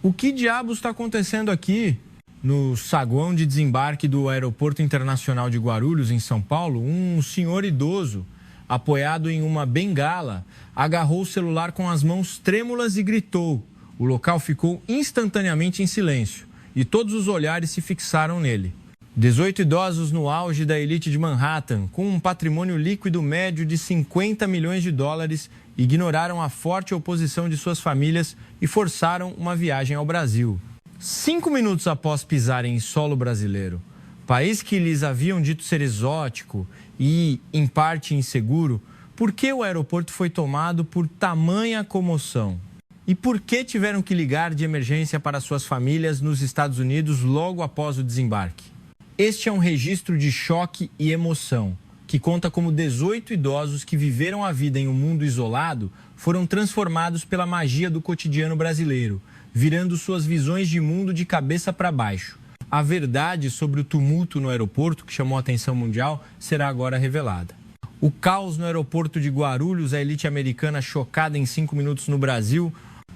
O que diabos está acontecendo aqui? No saguão de desembarque do Aeroporto Internacional de Guarulhos, em São Paulo, um senhor idoso, apoiado em uma bengala, agarrou o celular com as mãos trêmulas e gritou. O local ficou instantaneamente em silêncio e todos os olhares se fixaram nele. 18 idosos no auge da elite de Manhattan, com um patrimônio líquido médio de 50 milhões de dólares, ignoraram a forte oposição de suas famílias e forçaram uma viagem ao Brasil. 5 minutos após pisarem em solo brasileiro, país que lhes haviam dito ser exótico e, em parte, inseguro, por que o aeroporto foi tomado por tamanha comoção? E por que tiveram que ligar de emergência para suas famílias nos Estados Unidos logo após o desembarque? Este é um registro de choque e emoção, que conta como 18 idosos que viveram a vida em um mundo isolado foram transformados pela magia do cotidiano brasileiro, virando suas visões de mundo de cabeça para baixo. A verdade sobre o tumulto no aeroporto, que chamou a atenção mundial, será agora revelada. O caos no aeroporto de Guarulhos, a elite americana chocada em 5 minutos no Brasil.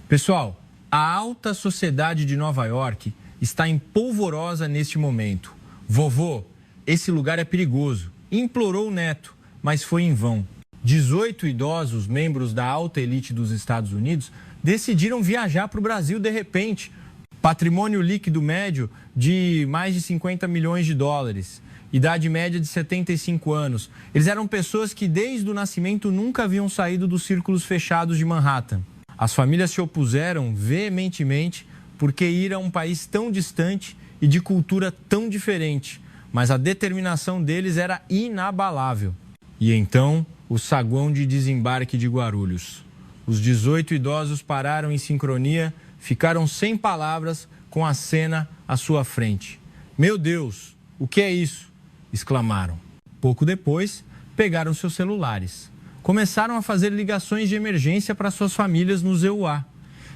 Pessoal, a alta sociedade de Nova York está em polvorosa neste momento. Vovô, esse lugar é perigoso. Implorou o neto, mas foi em vão. 18 idosos, membros da alta elite dos Estados Unidos, decidiram viajar para o Brasil de repente. Patrimônio líquido médio de mais de 50 milhões de dólares. Idade média de 75 anos. Eles eram pessoas que desde o nascimento nunca haviam saído dos círculos fechados de Manhattan. As famílias se opuseram veementemente porque ir a um país tão distante e de cultura tão diferente. Mas a determinação deles era inabalável. E então, o saguão de desembarque de Guarulhos. Os 18 idosos pararam em sincronia, ficaram sem palavras com a cena à sua frente. Meu Deus, o que é isso? Exclamaram. Pouco depois, pegaram seus celulares. Começaram a fazer ligações de emergência para suas famílias no ZUA.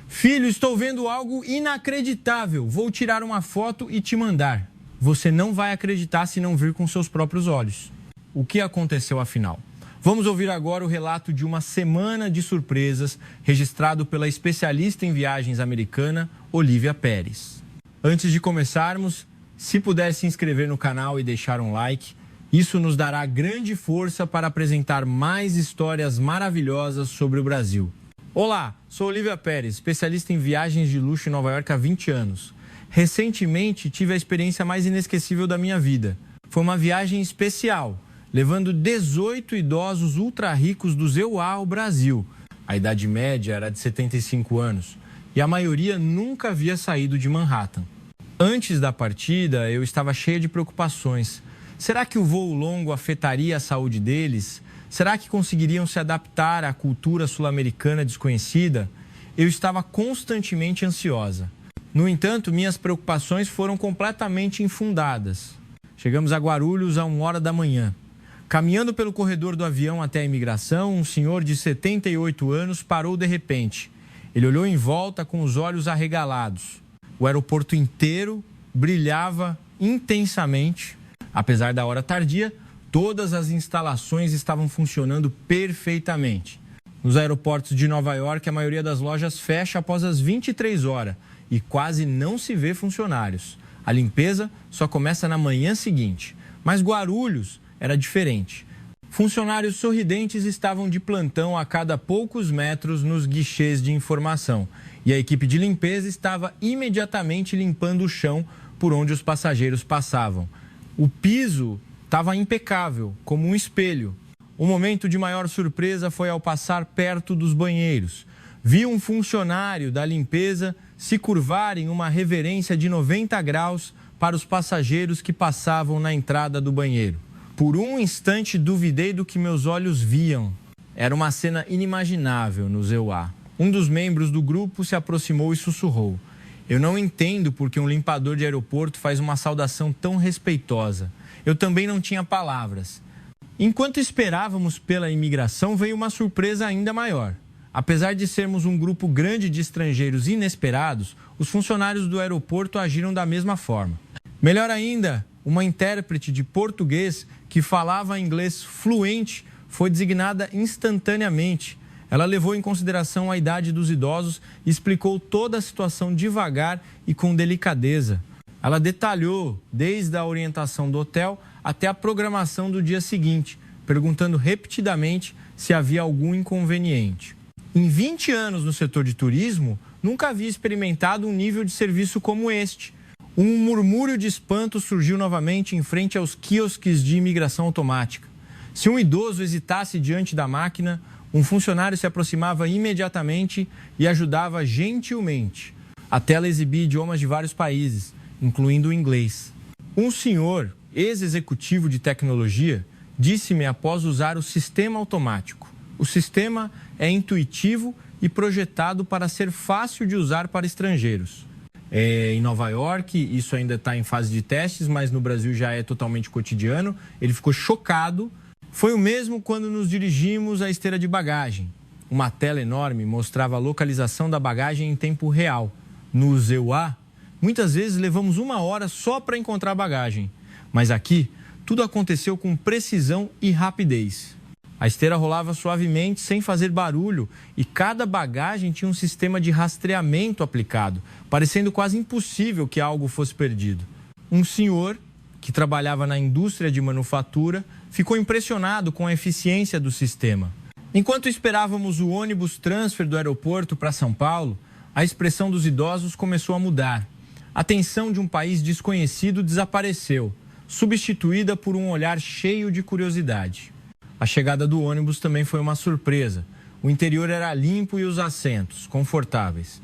Filho, estou vendo algo inacreditável. Vou tirar uma foto e te mandar. Você não vai acreditar se não vir com seus próprios olhos. O que aconteceu afinal? Vamos ouvir agora o relato de uma semana de surpresas registrado pela especialista em viagens americana, Olivia Pérez. Antes de começarmos, se puder se inscrever no canal e deixar um like, isso nos dará grande força para apresentar mais histórias maravilhosas sobre o Brasil. Olá, sou Olivia Pérez, especialista em viagens de luxo em Nova York há 20 anos. Recentemente tive a experiência mais inesquecível da minha vida. Foi uma viagem especial, levando 18 idosos ultra ricos do ZUA ao Brasil. A idade média era de 75 anos e a maioria nunca havia saído de Manhattan. Antes da partida, eu estava cheia de preocupações. Será que o voo longo afetaria a saúde deles? Será que conseguiriam se adaptar à cultura sul-americana desconhecida? Eu estava constantemente ansiosa. No entanto, minhas preocupações foram completamente infundadas. Chegamos a Guarulhos a 1h da manhã. Caminhando pelo corredor do avião até a imigração, um senhor de 78 anos parou de repente. Ele olhou em volta com os olhos arregalados. O aeroporto inteiro brilhava intensamente. Apesar da hora tardia, todas as instalações estavam funcionando perfeitamente. Nos aeroportos de Nova York, a maioria das lojas fecha após as 23 horas e quase não se vê funcionários. A limpeza só começa na manhã seguinte. Mas Guarulhos era diferente. Funcionários sorridentes estavam de plantão a cada poucos metros nos guichês de informação e a equipe de limpeza estava imediatamente limpando o chão por onde os passageiros passavam. O piso estava impecável, como um espelho. O momento de maior surpresa foi ao passar perto dos banheiros. Vi um funcionário da limpeza se curvar em uma reverência de 90 graus para os passageiros que passavam na entrada do banheiro. Por um instante duvidei do que meus olhos viam. Era uma cena inimaginável no ZUA. Um dos membros do grupo se aproximou e sussurrou. Eu não entendo porque um limpador de aeroporto faz uma saudação tão respeitosa. Eu também não tinha palavras. Enquanto esperávamos pela imigração, veio uma surpresa ainda maior. Apesar de sermos um grupo grande de estrangeiros inesperados, os funcionários do aeroporto agiram da mesma forma. Melhor ainda, uma intérprete de português que falava inglês fluente foi designada instantaneamente. Ela levou em consideração a idade dos idosos e explicou toda a situação devagar e com delicadeza. Ela detalhou desde a orientação do hotel até a programação do dia seguinte, perguntando repetidamente se havia algum inconveniente. Em 20 anos no setor de turismo, nunca havia experimentado um nível de serviço como este. Um murmúrio de espanto surgiu novamente em frente aos quiosques de imigração automática. Se um idoso hesitasse diante da máquina, um funcionário se aproximava imediatamente e ajudava gentilmente. A tela exibia idiomas de vários países, incluindo o inglês. Um senhor, ex-executivo de tecnologia, disse-me após usar o sistema automático. O sistema é intuitivo e projetado para ser fácil de usar para estrangeiros. Em Nova York, isso ainda está em fase de testes, mas no Brasil já é totalmente cotidiano. Ele ficou chocado. Foi o mesmo quando nos dirigimos à esteira de bagagem. Uma tela enorme mostrava a localização da bagagem em tempo real. No ZEUA, muitas vezes levamos 1 hora só para encontrar a bagagem. Mas aqui, tudo aconteceu com precisão e rapidez. A esteira rolava suavemente, sem fazer barulho, e cada bagagem tinha um sistema de rastreamento aplicado, parecendo quase impossível que algo fosse perdido. Um senhor, que trabalhava na indústria de manufatura, ficou impressionado com a eficiência do sistema. Enquanto esperávamos o ônibus transfer do aeroporto para São Paulo, a expressão dos idosos começou a mudar. A tensão de um país desconhecido desapareceu, substituída por um olhar cheio de curiosidade. A chegada do ônibus também foi uma surpresa. O interior era limpo e os assentos confortáveis.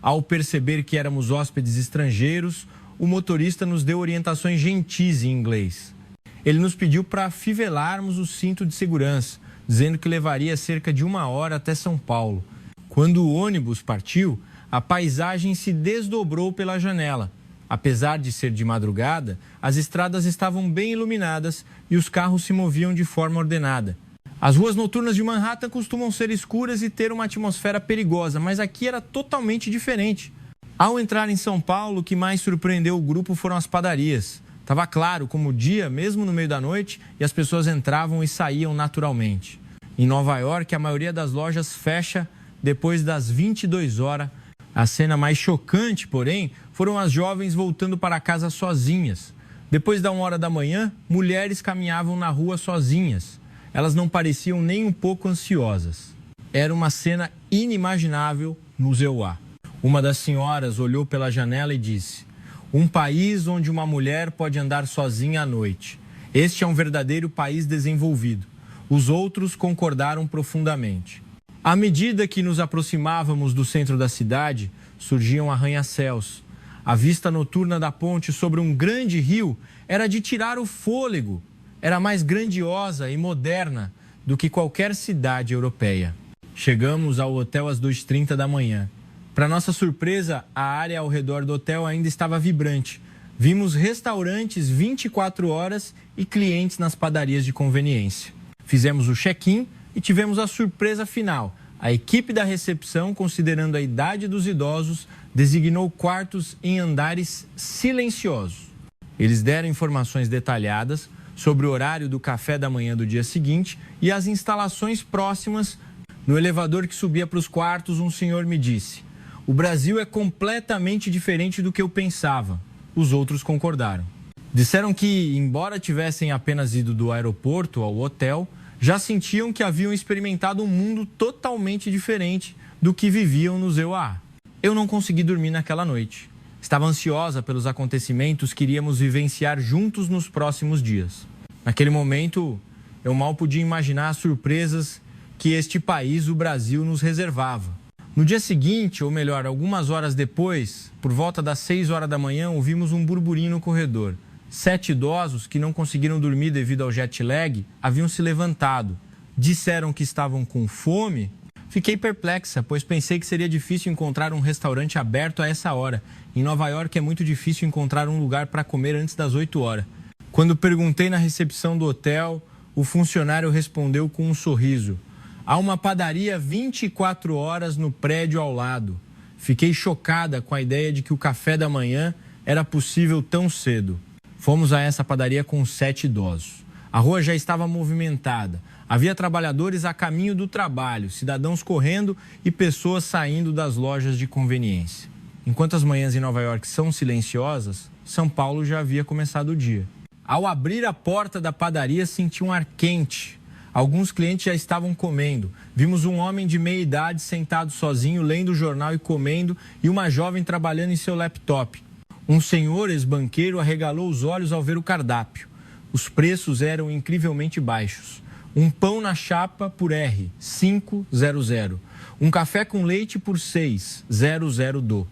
Ao perceber que éramos hóspedes estrangeiros, o motorista nos deu orientações gentis em inglês. Ele nos pediu para afivelarmos o cinto de segurança, dizendo que levaria cerca de 1 hora até São Paulo. Quando o ônibus partiu, a paisagem se desdobrou pela janela. Apesar de ser de madrugada, as estradas estavam bem iluminadas e os carros se moviam de forma ordenada. As ruas noturnas de Manhattan costumam ser escuras e ter uma atmosfera perigosa, mas aqui era totalmente diferente. Ao entrar em São Paulo, o que mais surpreendeu o grupo foram as padarias. Estava claro como o dia, mesmo no meio da noite, e as pessoas entravam e saíam naturalmente. Em Nova York, a maioria das lojas fecha depois das 22 horas. A cena mais chocante, porém, foram as jovens voltando para casa sozinhas. Depois da 1 hora da manhã, mulheres caminhavam na rua sozinhas. Elas não pareciam nem um pouco ansiosas. Era uma cena inimaginável no ZEUA. Uma das senhoras olhou pela janela e disse: "Um país onde uma mulher pode andar sozinha à noite. Este é um verdadeiro país desenvolvido." Os outros concordaram profundamente. À medida que nos aproximávamos do centro da cidade, surgiam arranha-céus. A vista noturna da ponte sobre um grande rio era de tirar o fôlego. Era mais grandiosa e moderna do que qualquer cidade europeia. Chegamos ao hotel às 2h30 da manhã. Para nossa surpresa, a área ao redor do hotel ainda estava vibrante. Vimos restaurantes 24 horas e clientes nas padarias de conveniência. Fizemos o check-in e tivemos a surpresa final. A equipe da recepção, considerando a idade dos idosos, designou quartos em andares silenciosos. Eles deram informações detalhadas sobre o horário do café da manhã do dia seguinte e as instalações próximas. No elevador que subia para os quartos, um senhor me disse: "O Brasil é completamente diferente do que eu pensava." Os outros concordaram. Disseram que, embora tivessem apenas ido do aeroporto ao hotel, já sentiam que haviam experimentado um mundo totalmente diferente do que viviam no ZEUA. Eu não consegui dormir naquela noite. Estava ansiosa pelos acontecimentos que iríamos vivenciar juntos nos próximos dias. Naquele momento, eu mal podia imaginar as surpresas que este país, o Brasil, nos reservava. No dia seguinte, ou melhor, algumas horas depois, por volta das 6 horas da manhã, ouvimos um burburinho no corredor. 7 idosos que não conseguiram dormir devido ao jet lag haviam se levantado. Disseram que estavam com fome. Fiquei perplexa, pois pensei que seria difícil encontrar um restaurante aberto a essa hora. Em Nova York é muito difícil encontrar um lugar para comer antes das 8 horas. Quando perguntei na recepção do hotel, o funcionário respondeu com um sorriso: "Há uma padaria 24 horas no prédio ao lado." Fiquei chocada com a ideia de que o café da manhã era possível tão cedo. Fomos a essa padaria com 7 idosos. A rua já estava movimentada. Havia trabalhadores a caminho do trabalho, cidadãos correndo e pessoas saindo das lojas de conveniência. Enquanto as manhãs em Nova York são silenciosas, São Paulo já havia começado o dia. Ao abrir a porta da padaria, senti um ar quente. Alguns clientes já estavam comendo. Vimos um homem de meia idade sentado sozinho, lendo o jornal e comendo, e uma jovem trabalhando em seu laptop. Um senhor ex-banqueiro arregalou os olhos ao ver o cardápio. Os preços eram incrivelmente baixos. Um pão na chapa por R, 5,00. Um café com leite por 6,00 do.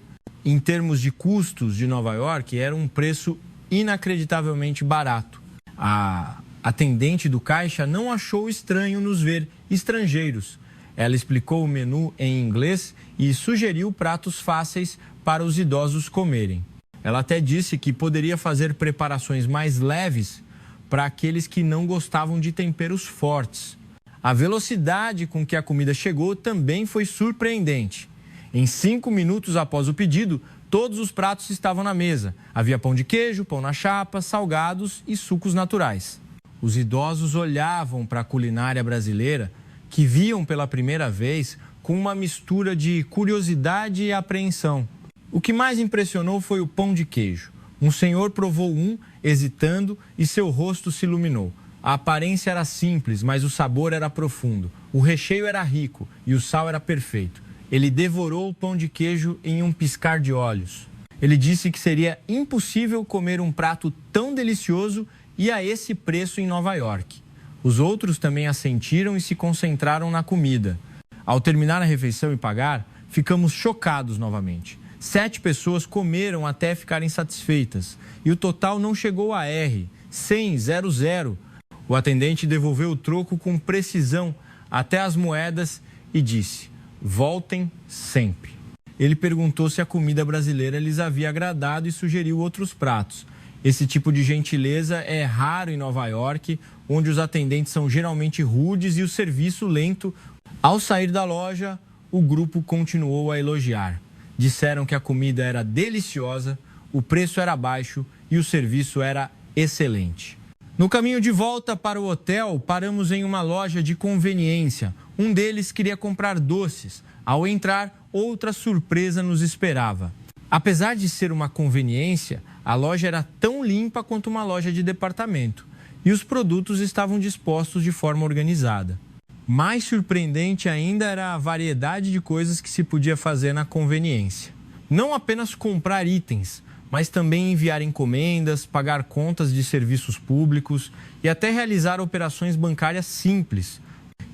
Em termos de custos de Nova York, era um preço inacreditavelmente barato. A atendente do caixa não achou estranho nos ver estrangeiros. Ela explicou o menu em inglês e sugeriu pratos fáceis para os idosos comerem. Ela até disse que poderia fazer preparações mais leves para aqueles que não gostavam de temperos fortes. A velocidade com que a comida chegou também foi surpreendente. Em 5 minutos após o pedido, todos os pratos estavam na mesa. Havia pão de queijo, pão na chapa, salgados e sucos naturais. Os idosos olhavam para a culinária brasileira, que viam pela primeira vez, com uma mistura de curiosidade e apreensão. O que mais impressionou foi o pão de queijo. Um senhor provou um, hesitando, e seu rosto se iluminou. A aparência era simples, mas o sabor era profundo. O recheio era rico e o sal era perfeito. Ele devorou o pão de queijo em um piscar de olhos. Ele disse que seria impossível comer um prato tão delicioso e a esse preço em Nova York. Os outros também assentiram e se concentraram na comida. Ao terminar a refeição e pagar, ficamos chocados novamente. 7 pessoas comeram até ficarem satisfeitas e o total não chegou a R, 100,00. O atendente devolveu o troco com precisão até as moedas e disse: voltem sempre. Ele perguntou se a comida brasileira lhes havia agradado e sugeriu outros pratos. Esse tipo de gentileza é raro em Nova York, onde os atendentes são geralmente rudes e o serviço lento. Ao sair da loja, o grupo continuou a elogiar. Disseram que a comida era deliciosa, o preço era baixo e o serviço era excelente. No caminho de volta para o hotel, paramos em uma loja de conveniência. Um deles queria comprar doces. Ao entrar, outra surpresa nos esperava. Apesar de ser uma conveniência, a loja era tão limpa quanto uma loja de departamento e os produtos estavam dispostos de forma organizada. Mais surpreendente ainda era a variedade de coisas que se podia fazer na conveniência. Não apenas comprar itens, mas também enviar encomendas, pagar contas de serviços públicos e até realizar operações bancárias simples.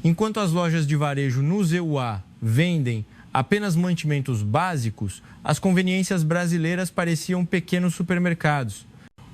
Enquanto as lojas de varejo no EUA vendem apenas mantimentos básicos, as conveniências brasileiras pareciam pequenos supermercados.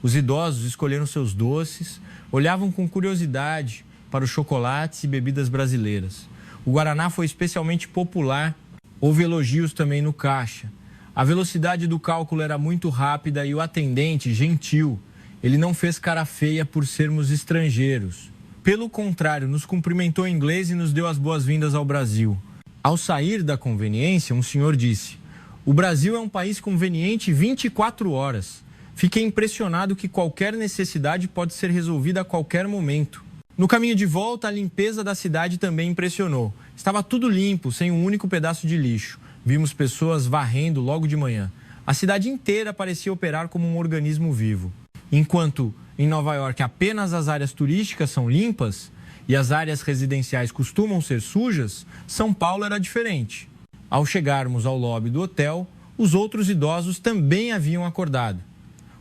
Os idosos escolheram seus doces, olhavam com curiosidade para os chocolates e bebidas brasileiras. O guaraná foi especialmente popular, houve elogios também no caixa. A velocidade do cálculo era muito rápida e o atendente, gentil, ele não fez cara feia por sermos estrangeiros. Pelo contrário, nos cumprimentou em inglês e nos deu as boas-vindas ao Brasil. Ao sair da conveniência, um senhor disse: o Brasil é um país conveniente 24 horas. Fiquei impressionado que qualquer necessidade pode ser resolvida a qualquer momento. No caminho de volta, a limpeza da cidade também impressionou. Estava tudo limpo, sem um único pedaço de lixo. Vimos pessoas varrendo logo de manhã. A cidade inteira parecia operar como um organismo vivo. Enquanto em Nova York apenas as áreas turísticas são limpas e as áreas residenciais costumam ser sujas, São Paulo era diferente. Ao chegarmos ao lobby do hotel, os outros idosos também haviam acordado.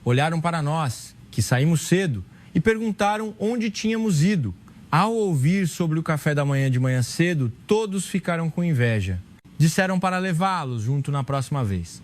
Olharam para nós, que saímos cedo, e perguntaram onde tínhamos ido. Ao ouvir sobre o café da manhã de manhã cedo, todos ficaram com inveja. Disseram para levá-los junto na próxima vez.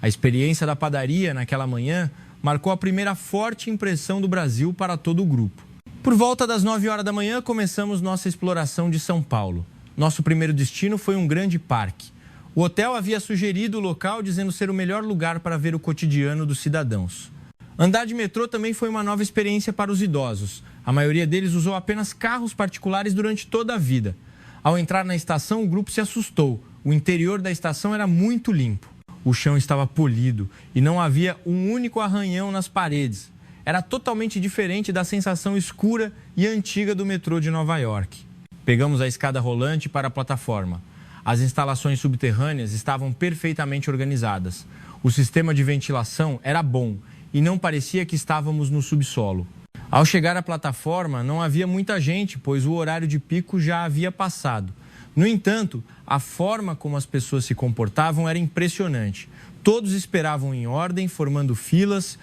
A experiência da padaria naquela manhã marcou a primeira forte impressão do Brasil para todo o grupo. Por volta das 9 horas da manhã, começamos nossa exploração de São Paulo. Nosso primeiro destino foi um grande parque. O hotel havia sugerido o local, dizendo ser o melhor lugar para ver o cotidiano dos cidadãos. Andar de metrô também foi uma nova experiência para os idosos. A maioria deles usou apenas carros particulares durante toda a vida. Ao entrar na estação, o grupo se assustou. O interior da estação era muito limpo. O chão estava polido e não havia um único arranhão nas paredes. Era totalmente diferente da sensação escura e antiga do metrô de Nova York. Pegamos a escada rolante para a plataforma. As instalações subterrâneas estavam perfeitamente organizadas. O sistema de ventilação era bom e não parecia que estávamos no subsolo. Ao chegar à plataforma, não havia muita gente, pois o horário de pico já havia passado. No entanto, a forma como as pessoas se comportavam era impressionante. Todos esperavam em ordem, formando filas.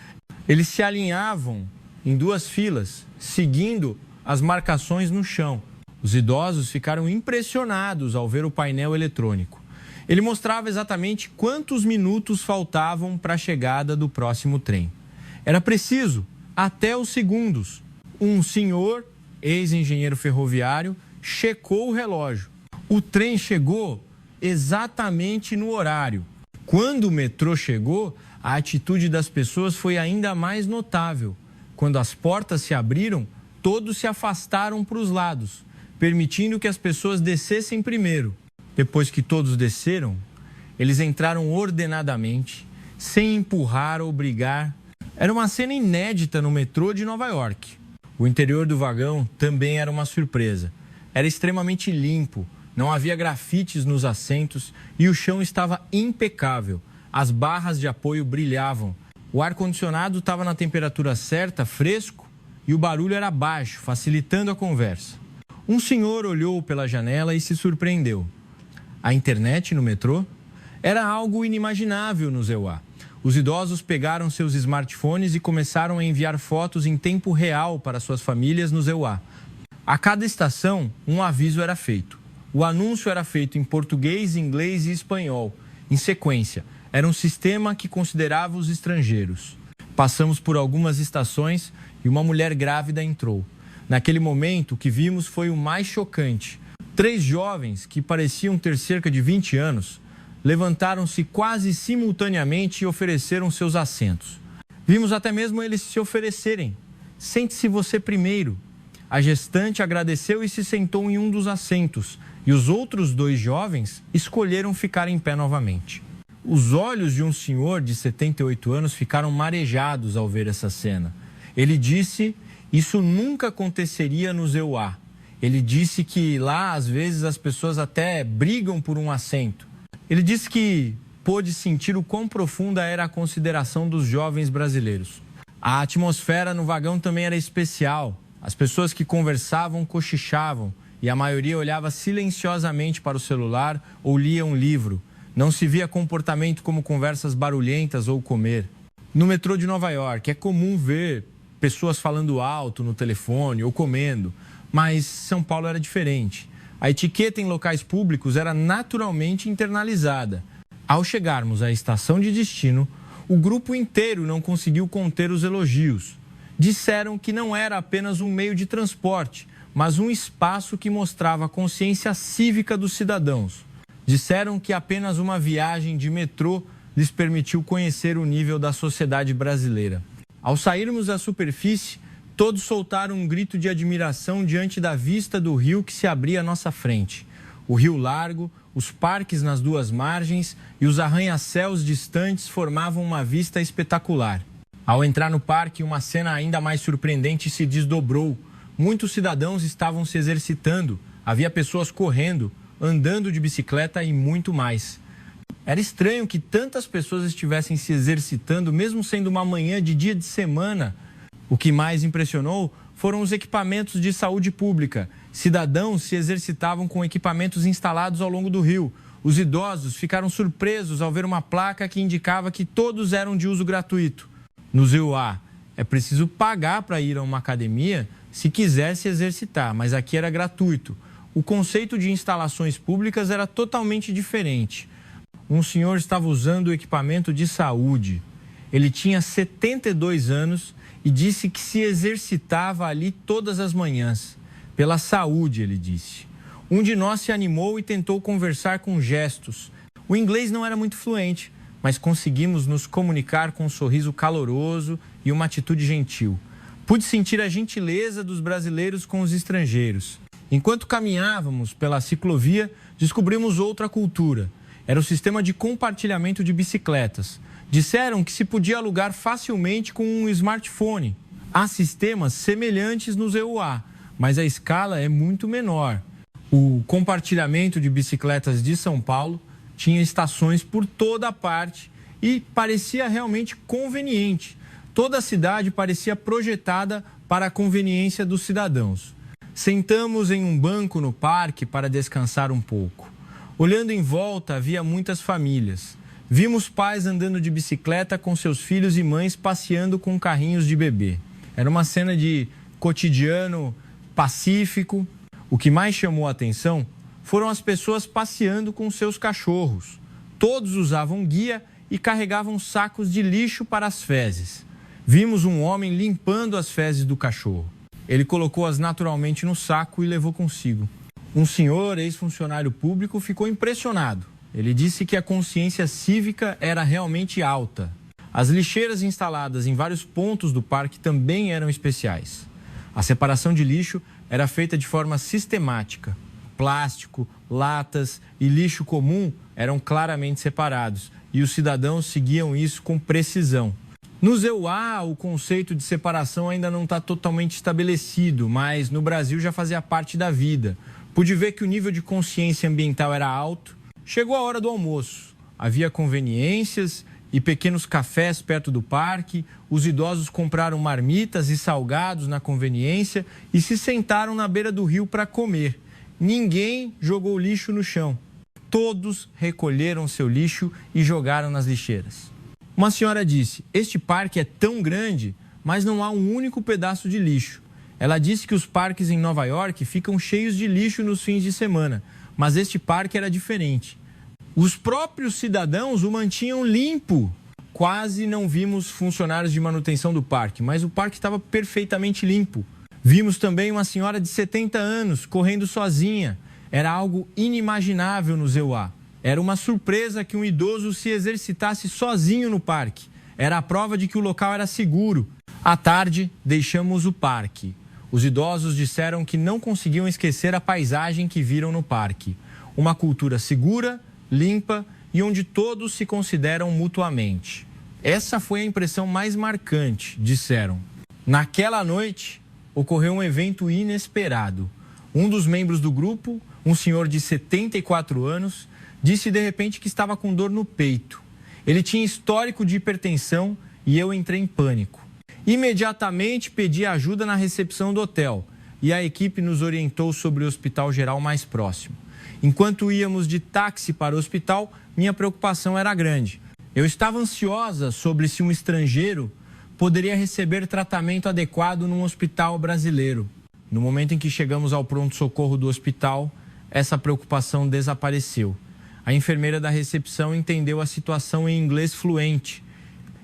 Eles se alinhavam em 2 filas, seguindo as marcações no chão. Os idosos ficaram impressionados ao ver o painel eletrônico. Ele mostrava exatamente quantos minutos faltavam para a chegada do próximo trem. Era preciso, até os segundos. Um senhor, ex-engenheiro ferroviário, checou o relógio. O trem chegou exatamente no horário. Quando o metrô chegou, a atitude das pessoas foi ainda mais notável. Quando as portas se abriram, todos se afastaram para os lados, permitindo que as pessoas descessem primeiro. Depois que todos desceram, eles entraram ordenadamente, sem empurrar ou brigar. Era uma cena inédita no metrô de Nova York. O interior do vagão também era uma surpresa. Era extremamente limpo, não havia grafites nos assentos e o chão estava impecável. As barras de apoio brilhavam. O ar-condicionado estava na temperatura certa, fresco, e o barulho era baixo, facilitando a conversa. Um senhor olhou pela janela e se surpreendeu. A internet no metrô era algo inimaginável no ZEUA. Os idosos pegaram seus smartphones e começaram a enviar fotos em tempo real para suas famílias no ZEUA. A cada estação, um aviso era feito. O anúncio era feito em português, inglês e espanhol. Em sequência, era um sistema que considerava os estrangeiros. Passamos por algumas estações e uma mulher grávida entrou. Naquele momento, o que vimos foi o mais chocante. 3 jovens, que pareciam ter cerca de 20 anos, levantaram-se quase simultaneamente e ofereceram seus assentos. Vimos até mesmo eles se oferecerem. Sente-se você primeiro. A gestante agradeceu e se sentou em um dos assentos, e os outros 2 jovens escolheram ficar em pé novamente. Os olhos de um senhor de 78 anos ficaram marejados ao ver essa cena. Ele disse: isso nunca aconteceria no ZEUA. Ele disse que lá, às vezes, as pessoas até brigam por um assento. Ele disse que pôde sentir o quão profunda era a consideração dos jovens brasileiros. A atmosfera no vagão também era especial. As pessoas que conversavam cochichavam e a maioria olhava silenciosamente para o celular ou lia um livro. Não se via comportamento como conversas barulhentas ou comer. No metrô de Nova York é comum ver pessoas falando alto no telefone ou comendo, mas São Paulo era diferente. A etiqueta em locais públicos era naturalmente internalizada. Ao chegarmos à estação de destino, o grupo inteiro não conseguiu conter os elogios. Disseram que não era apenas um meio de transporte, mas um espaço que mostrava a consciência cívica dos cidadãos. Disseram que apenas uma viagem de metrô lhes permitiu conhecer o nível da sociedade brasileira. Ao sairmos da superfície, todos soltaram um grito de admiração diante da vista do rio que se abria à nossa frente. O rio largo, os parques nas 2 margens e os arranha-céus distantes formavam uma vista espetacular. Ao entrar no parque, uma cena ainda mais surpreendente se desdobrou. Muitos cidadãos estavam se exercitando, havia pessoas correndo, andando de bicicleta e muito mais. Era estranho que tantas pessoas estivessem se exercitando, mesmo sendo uma manhã de dia de semana. O que mais impressionou foram os equipamentos de saúde pública. Cidadãos se exercitavam com equipamentos instalados ao longo do rio. Os idosos ficaram surpresos ao ver uma placa que indicava que todos eram de uso gratuito. No ZEUA, é preciso pagar para ir a uma academia se quiser se exercitar, mas aqui era gratuito. O conceito de instalações públicas era totalmente diferente. Um senhor estava usando o equipamento de saúde. Ele tinha 72 anos e disse que se exercitava ali todas as manhãs. Pela saúde, ele disse. Um de nós se animou e tentou conversar com gestos. O inglês não era muito fluente, mas conseguimos nos comunicar com um sorriso caloroso e uma atitude gentil. Pude sentir a gentileza dos brasileiros com os estrangeiros. Enquanto caminhávamos pela ciclovia, descobrimos outra cultura. Era o sistema de compartilhamento de bicicletas. Disseram que se podia alugar facilmente com um smartphone. Há sistemas semelhantes no ZEUA, mas a escala é muito menor. O compartilhamento de bicicletas de São Paulo tinha estações por toda parte e parecia realmente conveniente. Toda a cidade parecia projetada para a conveniência dos cidadãos. Sentamos em um banco no parque para descansar um pouco. Olhando em volta, havia muitas famílias. Vimos pais andando de bicicleta com seus filhos e mães passeando com carrinhos de bebê. Era uma cena de cotidiano pacífico. O que mais chamou a atenção foram as pessoas passeando com seus cachorros. Todos usavam guia e carregavam sacos de lixo para as fezes. Vimos um homem limpando as fezes do cachorro. Ele colocou-as naturalmente no saco e levou consigo. Um senhor, ex-funcionário público, ficou impressionado. Ele disse que a consciência cívica era realmente alta. As lixeiras instaladas em vários pontos do parque também eram especiais. A separação de lixo era feita de forma sistemática. Plástico, latas e lixo comum eram claramente separados e os cidadãos seguiam isso com precisão. No ZEUA, o conceito de separação ainda não está totalmente estabelecido, mas no Brasil já fazia parte da vida. Pude ver que o nível de consciência ambiental era alto. Chegou a hora do almoço. Havia conveniências e pequenos cafés perto do parque. Os idosos compraram marmitas e salgados na conveniência e se sentaram na beira do rio para comer. Ninguém jogou lixo no chão. Todos recolheram seu lixo e jogaram nas lixeiras. Uma senhora disse: este parque é tão grande, mas não há um único pedaço de lixo. Ela disse que os parques em Nova York ficam cheios de lixo nos fins de semana, mas este parque era diferente. Os próprios cidadãos o mantinham limpo. Quase não vimos funcionários de manutenção do parque, mas o parque estava perfeitamente limpo. Vimos também uma senhora de 70 anos correndo sozinha. Era algo inimaginável no ZEUA. Era uma surpresa que um idoso se exercitasse sozinho no parque. Era a prova de que o local era seguro. À tarde, deixamos o parque. Os idosos disseram que não conseguiam esquecer a paisagem que viram no parque. Uma cultura segura, limpa e onde todos se consideram mutuamente. Essa foi a impressão mais marcante, disseram. Naquela noite, ocorreu um evento inesperado. Um dos membros do grupo, um senhor de 74 anos, disse de repente que estava com dor no peito. Ele tinha histórico de hipertensão e eu entrei em pânico. Imediatamente pedi ajuda na recepção do hotel e a equipe nos orientou sobre o hospital geral mais próximo. Enquanto íamos de táxi para o hospital, minha preocupação era grande. Eu estava ansiosa sobre se um estrangeiro poderia receber tratamento adequado num hospital brasileiro. No momento em que chegamos ao pronto-socorro do hospital, essa preocupação desapareceu. A enfermeira da recepção entendeu a situação em inglês fluente.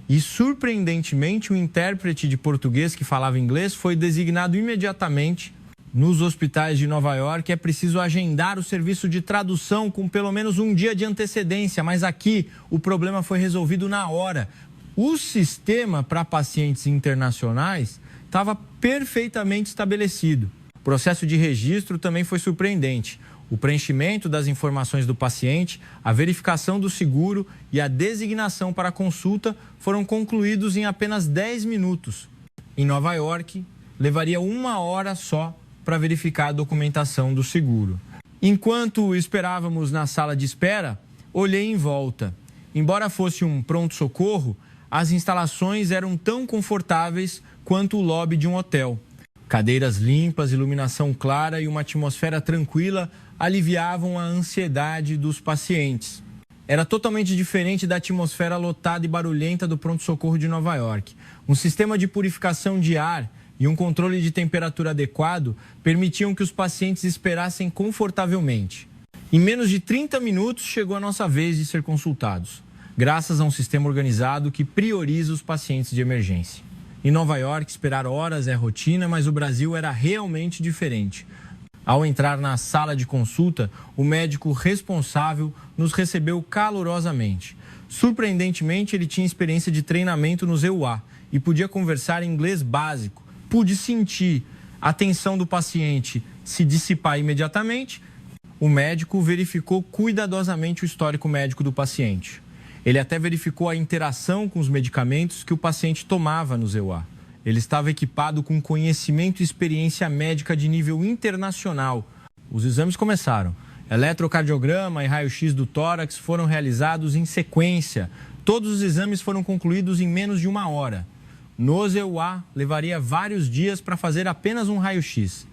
E, surpreendentemente, o intérprete de português que falava inglês foi designado imediatamente. Nos hospitais de Nova York é preciso agendar o serviço de tradução com pelo menos um dia de antecedência, mas aqui o problema foi resolvido na hora. O sistema para pacientes internacionais estava perfeitamente estabelecido. O processo de registro também foi surpreendente. O preenchimento das informações do paciente, a verificação do seguro e a designação para a consulta foram concluídos em apenas 10 minutos. Em Nova York, levaria 1 hora só para verificar a documentação do seguro. Enquanto esperávamos na sala de espera, olhei em volta. Embora fosse um pronto-socorro, as instalações eram tão confortáveis quanto o lobby de um hotel. Cadeiras limpas, iluminação clara e uma atmosfera tranquila aliviavam a ansiedade dos pacientes. Era totalmente diferente da atmosfera lotada e barulhenta do pronto-socorro de Nova York. Um sistema de purificação de ar e um controle de temperatura adequado permitiam que os pacientes esperassem confortavelmente. Em menos de 30 minutos chegou a nossa vez de ser consultados, graças a um sistema organizado que prioriza os pacientes de emergência. Em Nova York, esperar horas é rotina, mas o Brasil era realmente diferente. Ao entrar na sala de consulta, o médico responsável nos recebeu calorosamente. Surpreendentemente, ele tinha experiência de treinamento no ZEUA e podia conversar em inglês básico. Pude sentir a tensão do paciente se dissipar imediatamente. O médico verificou cuidadosamente o histórico médico do paciente. Ele até verificou a interação com os medicamentos que o paciente tomava no ZEUA. Ele estava equipado com conhecimento e experiência médica de nível internacional. os exames começaram. Eletrocardiograma e raio-x do tórax foram realizados em sequência. Todos os exames foram concluídos em menos de 1 hora. Nos EUA, levaria vários dias para fazer apenas um raio-x.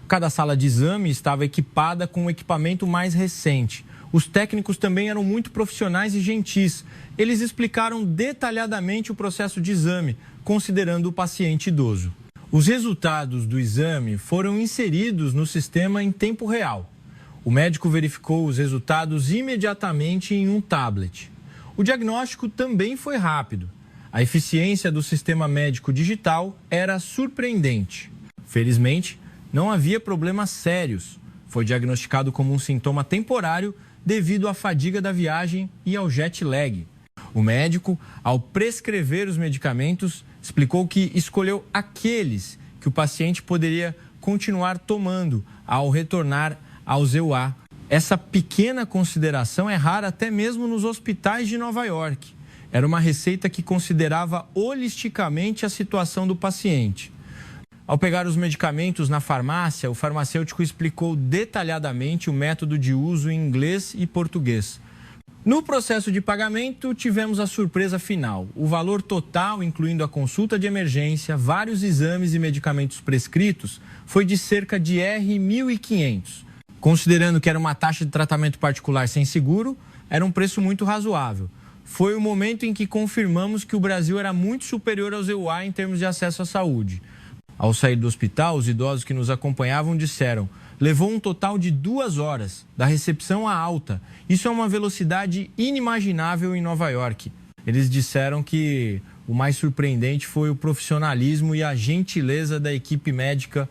Cada sala de exame estava equipada com um equipamento mais recente. Os técnicos também eram muito profissionais e gentis. Eles explicaram detalhadamente o processo de exame, considerando o paciente idoso. Os resultados do exame foram inseridos no sistema em tempo real. O médico verificou os resultados imediatamente em um tablet. O diagnóstico também foi rápido. A eficiência do sistema médico digital era surpreendente. Felizmente, não havia problemas sérios. Foi diagnosticado como um sintoma temporário devido à fadiga da viagem e ao jet lag. O médico, ao prescrever os medicamentos, explicou que escolheu aqueles que o paciente poderia continuar tomando ao retornar aos EUA. Essa pequena consideração é rara até mesmo nos hospitais de Nova York. Era uma receita que considerava holisticamente a situação do paciente. Ao pegar os medicamentos na farmácia, o farmacêutico explicou detalhadamente o método de uso em inglês e português. No processo de pagamento, tivemos a surpresa final. O valor total, incluindo a consulta de emergência, vários exames e medicamentos prescritos, foi de cerca de R$ 1.500. Considerando que era uma taxa de tratamento particular sem seguro, era um preço muito razoável. Foi o momento em que confirmamos que o Brasil era muito superior aos EUA em termos de acesso à saúde. Ao sair do hospital, os idosos que nos acompanhavam disseram: levou um total de 2 horas, da recepção à alta. Isso é uma velocidade inimaginável em Nova York. Eles disseram que o mais surpreendente foi o profissionalismo e a gentileza da equipe médica.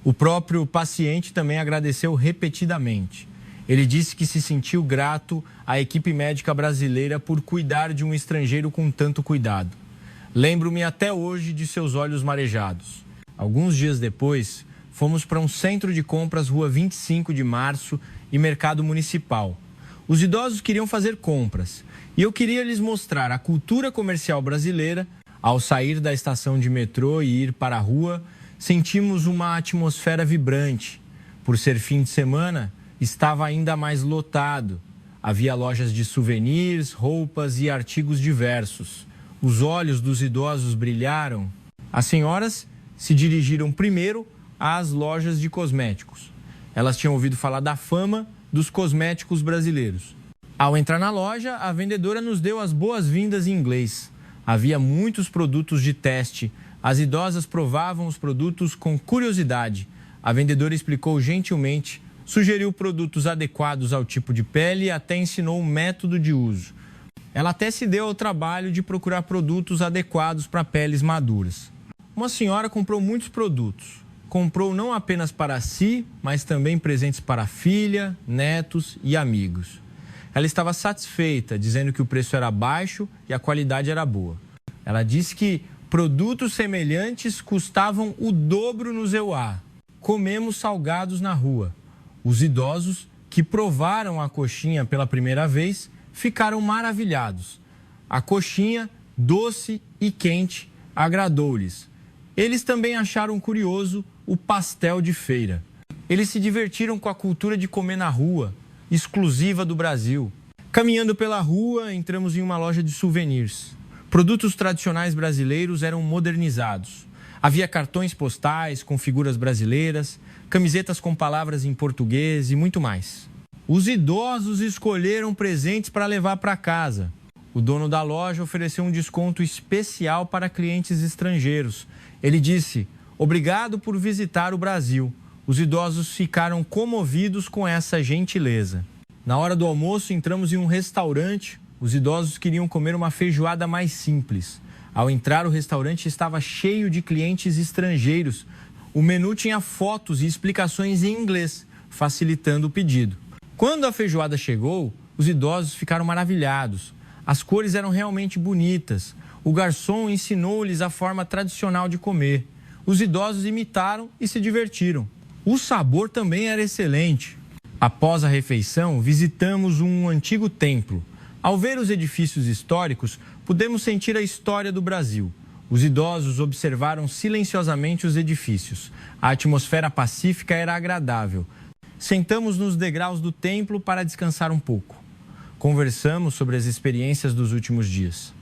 O próprio paciente também agradeceu repetidamente. Ele disse que se sentiu grato à equipe médica brasileira por cuidar de um estrangeiro com tanto cuidado. Lembro-me até hoje de seus olhos marejados. Alguns dias depois, fomos para um centro de compras, Rua 25 de Março e Mercado Municipal. Os idosos queriam fazer compras e eu queria lhes mostrar a cultura comercial brasileira. Ao sair da estação de metrô e ir para a rua, sentimos uma atmosfera vibrante. Por ser fim de semana, estava ainda mais lotado. Havia lojas de souvenirs, roupas e artigos diversos. Os olhos dos idosos brilharam. As senhoras se dirigiram primeiro às lojas de cosméticos. Elas tinham ouvido falar da fama dos cosméticos brasileiros. Ao entrar na loja, a vendedora nos deu as boas-vindas em inglês. Havia muitos produtos de teste. As idosas provavam os produtos com curiosidade. A vendedora explicou gentilmente, sugeriu produtos adequados ao tipo de pele e até ensinou o método de uso. Ela até se deu ao trabalho de procurar produtos adequados para peles maduras. Uma senhora comprou muitos produtos. Comprou não apenas para si, mas também presentes para a filha, netos e amigos. Ela estava satisfeita, dizendo que o preço era baixo e a qualidade era boa. Ela disse que produtos semelhantes custavam o dobro no EUA. Comemos salgados na rua. Os idosos que provaram a coxinha pela primeira vez ficaram maravilhados. A coxinha, doce e quente, agradou-lhes. Eles também acharam curioso o pastel de feira. Eles se divertiram com a cultura de comer na rua, exclusiva do Brasil. Caminhando pela rua, entramos em uma loja de souvenirs. Produtos tradicionais brasileiros eram modernizados. Havia cartões postais com figuras brasileiras, camisetas com palavras em português e muito mais. Os idosos escolheram presentes para levar para casa. O dono da loja ofereceu um desconto especial para clientes estrangeiros. Ele disse: obrigado por visitar o Brasil. Os idosos ficaram comovidos com essa gentileza. Na hora do almoço, entramos em um restaurante. Os idosos queriam comer uma feijoada mais simples. Ao entrar, o restaurante estava cheio de clientes estrangeiros. O menu tinha fotos e explicações em inglês, facilitando o pedido. Quando a feijoada chegou, os idosos ficaram maravilhados. As cores eram realmente bonitas. O garçom ensinou-lhes a forma tradicional de comer. Os idosos imitaram e se divertiram. O sabor também era excelente. Após a refeição, visitamos um antigo templo. Ao ver os edifícios históricos, pudemos sentir a história do Brasil. Os idosos observaram silenciosamente os edifícios. A atmosfera pacífica era agradável. Sentamos nos degraus do templo para descansar um pouco. Conversamos sobre as experiências dos últimos dias.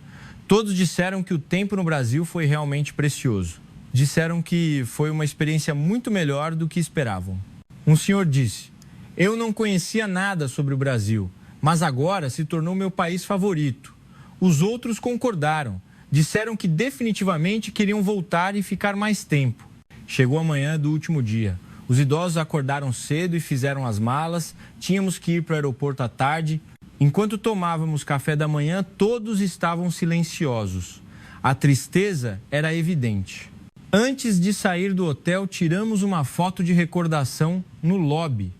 Todos disseram que o tempo no Brasil foi realmente precioso. Disseram que foi uma experiência muito melhor do que esperavam. Um senhor disse: "Eu não conhecia nada sobre o Brasil, mas agora se tornou meu país favorito." Os outros concordaram. Disseram que definitivamente queriam voltar e ficar mais tempo. Chegou a manhã do último dia. Os idosos acordaram cedo e fizeram as malas. Tínhamos que ir para o aeroporto à tarde. Enquanto tomávamos café da manhã, todos estavam silenciosos. A tristeza era evidente. Antes de sair do hotel, tiramos uma foto de recordação no lobby.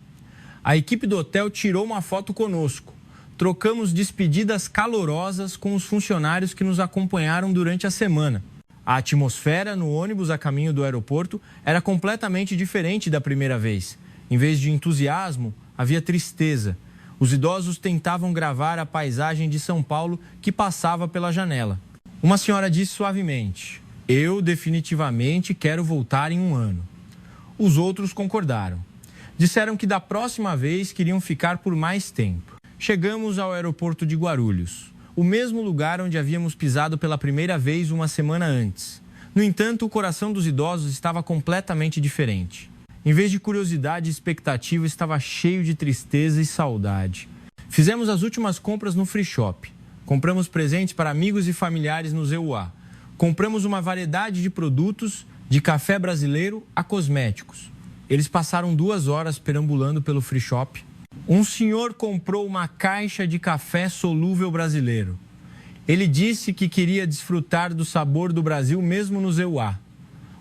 A equipe do hotel tirou uma foto conosco. Trocamos despedidas calorosas com os funcionários que nos acompanharam durante a semana. A atmosfera no ônibus a caminho do aeroporto era completamente diferente da primeira vez. Em vez de entusiasmo, havia tristeza. Os idosos tentavam gravar a paisagem de São Paulo que passava pela janela. Uma senhora disse suavemente: "Eu definitivamente quero voltar em um ano." Os outros concordaram. Disseram que da próxima vez queriam ficar por mais tempo. Chegamos ao aeroporto de Guarulhos, o mesmo lugar onde havíamos pisado pela primeira vez uma semana antes. No entanto, o coração dos idosos estava completamente diferente. Em vez de curiosidade e expectativa, estava cheio de tristeza e saudade. Fizemos as últimas compras no Free Shop. Compramos presentes para amigos e familiares no EUA. Compramos uma variedade de produtos, de café brasileiro a cosméticos. Eles passaram 2 horas perambulando pelo Free Shop. Um senhor comprou uma caixa de café solúvel brasileiro. Ele disse que queria desfrutar do sabor do Brasil mesmo no EUA.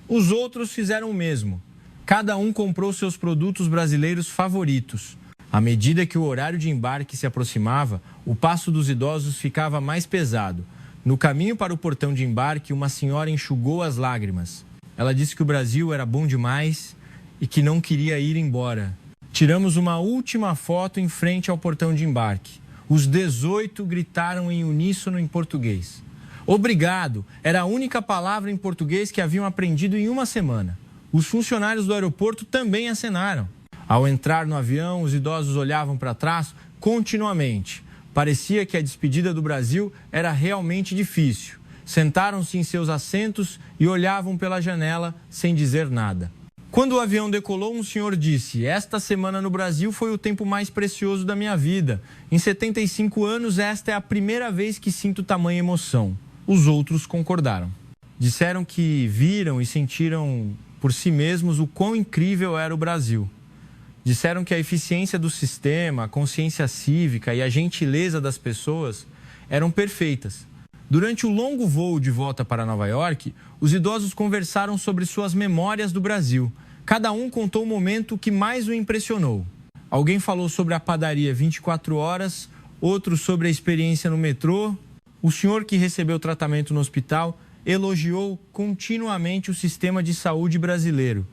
Os outros fizeram o mesmo. Cada um comprou seus produtos brasileiros favoritos. À medida que o horário de embarque se aproximava, o passo dos idosos ficava mais pesado. No caminho para o portão de embarque, uma senhora enxugou as lágrimas. Ela disse que o Brasil era bom demais e que não queria ir embora. Tiramos uma última foto em frente ao portão de embarque. Os 18 gritaram em uníssono em português. "Obrigado" era a única palavra em português que haviam aprendido em uma semana. Os funcionários do aeroporto também acenaram. Ao entrar no avião, os idosos olhavam para trás continuamente. Parecia que a despedida do Brasil era realmente difícil. Sentaram-se em seus assentos e olhavam pela janela sem dizer nada. Quando o avião decolou, um senhor disse: "Esta semana no Brasil foi o tempo mais precioso da minha vida. Em 75 anos, esta é a primeira vez que sinto tamanha emoção." Os outros concordaram. Disseram que viram e sentiram por si mesmos o quão incrível era o Brasil. Disseram que a eficiência do sistema, a consciência cívica e a gentileza das pessoas eram perfeitas. Durante o longo voo de volta para Nova York, os idosos conversaram sobre suas memórias do Brasil. Cada um contou o momento que mais o impressionou. Alguém falou sobre a padaria 24 horas, outro sobre a experiência no metrô. O senhor que recebeu tratamento no hospital elogiou continuamente o sistema de saúde brasileiro.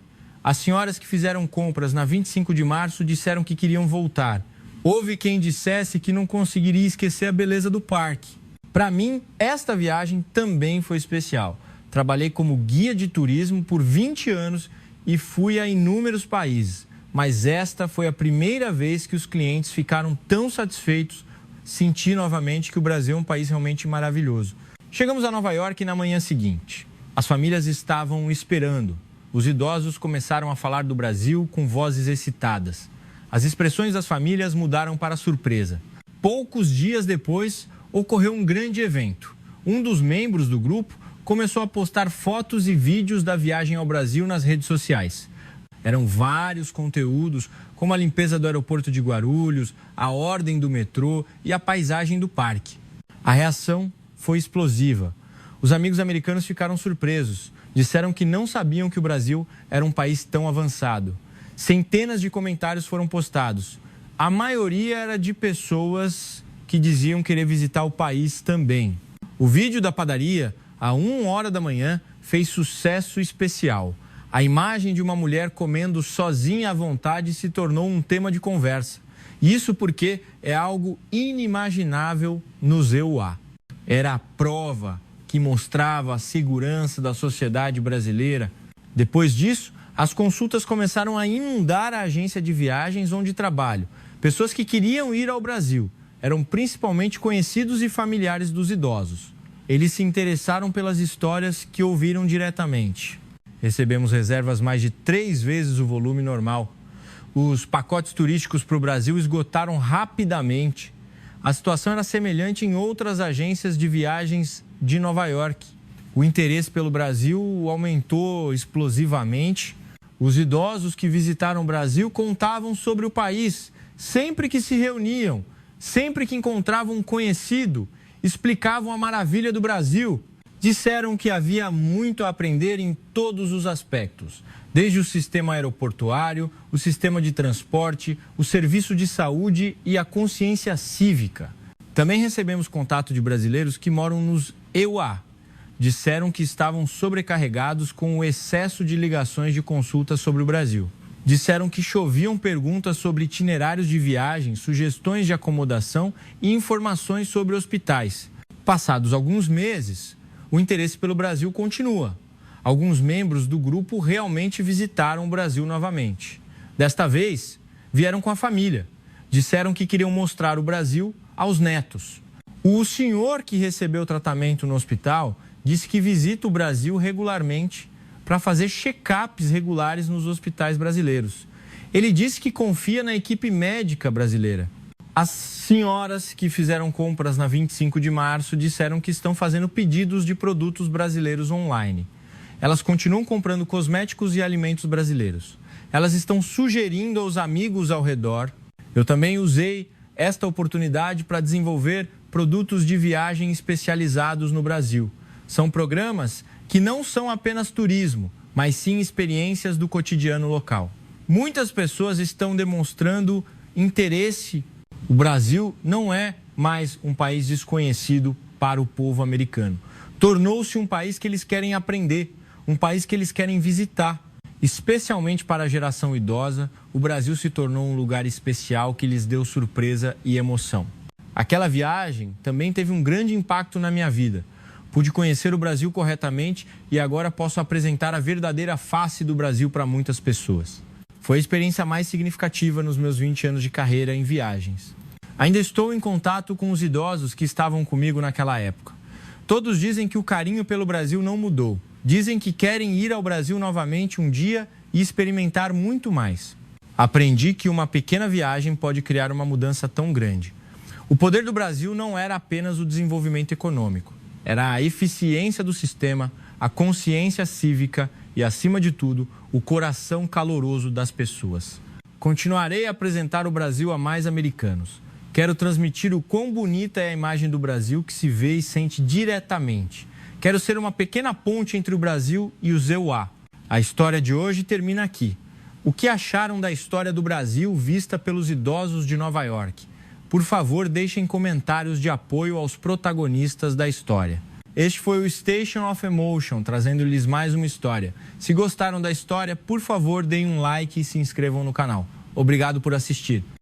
As senhoras que fizeram compras na 25 de março disseram que queriam voltar. Houve quem dissesse que não conseguiria esquecer a beleza do parque. Para mim, esta viagem também foi especial. Trabalhei como guia de turismo por 20 anos e fui a inúmeros países. Mas esta foi a primeira vez que os clientes ficaram tão satisfeitos. Senti novamente que o Brasil é um país realmente maravilhoso. Chegamos a Nova York na manhã seguinte. As famílias estavam esperando. Os idosos começaram a falar do Brasil com vozes excitadas. As expressões das famílias mudaram para surpresa. Poucos dias depois, ocorreu um grande evento. Um dos membros do grupo começou a postar fotos e vídeos da viagem ao Brasil nas redes sociais. Eram vários conteúdos, como a limpeza do aeroporto de Guarulhos, a ordem do metrô e a paisagem do parque. A reação foi explosiva. Os amigos americanos ficaram surpresos. Disseram que não sabiam que o Brasil era um país tão avançado. Centenas de comentários foram postados. A maioria era de pessoas que diziam querer visitar o país também. O vídeo da padaria, à 1h da manhã, fez sucesso especial. A imagem de uma mulher comendo sozinha à vontade se tornou um tema de conversa. Isso porque é algo inimaginável no EUA. Era a prova que mostrava a segurança da sociedade brasileira. Depois disso, as consultas começaram a inundar a agência de viagens onde trabalho. Pessoas que queriam ir ao Brasil eram principalmente conhecidos e familiares dos idosos. Eles se interessaram pelas histórias que ouviram diretamente. Recebemos reservas mais de 3 vezes o volume normal. Os pacotes turísticos para o Brasil esgotaram rapidamente. A situação era semelhante em outras agências de viagens de Nova York. O interesse pelo Brasil aumentou explosivamente. Os idosos que visitaram o Brasil contavam sobre o país. Sempre que se reuniam, sempre que encontravam um conhecido, explicavam a maravilha do Brasil. Disseram que havia muito a aprender em todos os aspectos, desde o sistema aeroportuário, o sistema de transporte, o serviço de saúde e a consciência cívica. Também recebemos contato de brasileiros que moram nos EUA. Disseram que estavam sobrecarregados com o excesso de ligações de consulta sobre o Brasil. Disseram que choviam perguntas sobre itinerários de viagem, sugestões de acomodação e informações sobre hospitais. Passados alguns meses, o interesse pelo Brasil continua. Alguns membros do grupo realmente visitaram o Brasil novamente. Desta vez, vieram com a família. Disseram que queriam mostrar o Brasil aos netos. O senhor que recebeu tratamento no hospital disse que visita o Brasil regularmente para fazer check-ups regulares nos hospitais brasileiros. Ele disse que confia na equipe médica brasileira. As senhoras que fizeram compras na 25 de março disseram que estão fazendo pedidos de produtos brasileiros online. Elas continuam comprando cosméticos e alimentos brasileiros. Elas estão sugerindo aos amigos ao redor. Eu também usei esta oportunidade para desenvolver produtos de viagem especializados no Brasil. São programas que não são apenas turismo, mas sim experiências do cotidiano local. Muitas pessoas estão demonstrando interesse. O Brasil não é mais um país desconhecido para o povo americano. Tornou-se um país que eles querem aprender, um país que eles querem visitar. Especialmente para a geração idosa, o Brasil se tornou um lugar especial que lhes deu surpresa e emoção. Aquela viagem também teve um grande impacto na minha vida. Pude conhecer o Brasil corretamente e agora posso apresentar a verdadeira face do Brasil para muitas pessoas. Foi a experiência mais significativa nos meus 20 anos de carreira em viagens. Ainda estou em contato com os idosos que estavam comigo naquela época. Todos dizem que o carinho pelo Brasil não mudou. Dizem que querem ir ao Brasil novamente um dia e experimentar muito mais. Aprendi que uma pequena viagem pode criar uma mudança tão grande. O poder do Brasil não era apenas o desenvolvimento econômico. Era a eficiência do sistema, a consciência cívica e, acima de tudo, o coração caloroso das pessoas. Continuarei a apresentar o Brasil a mais americanos. Quero transmitir o quão bonita é a imagem do Brasil que se vê e sente diretamente. Quero ser uma pequena ponte entre o Brasil e os EUA. A história de hoje termina aqui. O que acharam da história do Brasil vista pelos idosos de Nova York? Por favor, deixem comentários de apoio aos protagonistas da história. Este foi o Station of Emotion, trazendo-lhes mais uma história. Se gostaram da história, por favor, deem um like e se inscrevam no canal. Obrigado por assistir.